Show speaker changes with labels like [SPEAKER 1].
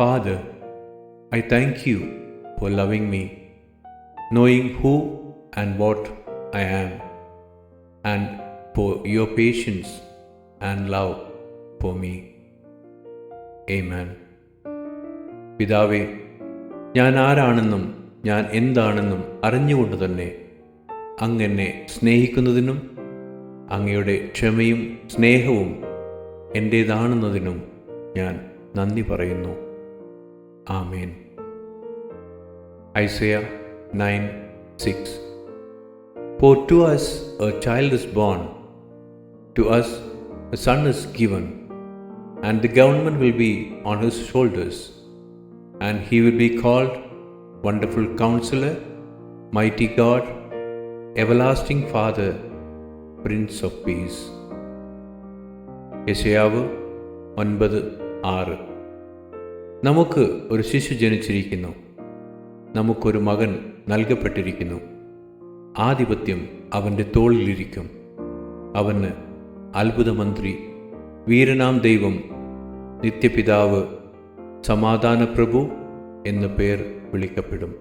[SPEAKER 1] Father, I thank you for loving me, knowing who and what I am, and for your patience and love for me. Amen. പിതാവേ, ഞാൻ ആരാണെന്നും ഞാൻ എന്താണെന്നും അറിഞ്ഞുകൊണ്ട് തന്നെ അങ്ങെന്നെ സ്നേഹിക്കുന്നതിനും അങ്ങയുടെ ക്ഷമയും സ്നേഹവും എൻ്റേതാണെന്നതിനും ഞാൻ നന്ദി പറയുന്നു. ആമേൻ. Isaiah 9:6. For to us a child is born, to us a son is given, and the government will be on his shoulders, and he will be called Wonderful Counselor, Mighty God, Everlasting Father, Prince of Peace. യെശയ്യാവ് 9:6. നമുക്ക് ഒരു ശിശു ജനിച്ചിരിക്കുന്നു, നമുക്കൊരു മകൻ നൽകപ്പെട്ടിരിക്കുന്നു. ആധിപത്യം അവൻ്റെ തോളിലിരിക്കും. അവന് അത്ഭുതമന്ത്രി, വീരനാം ദൈവം, നിത്യപിതാവ്, സമാധാനപ്രഭു എന്നു പേർ വിളിക്കപ്പെടും.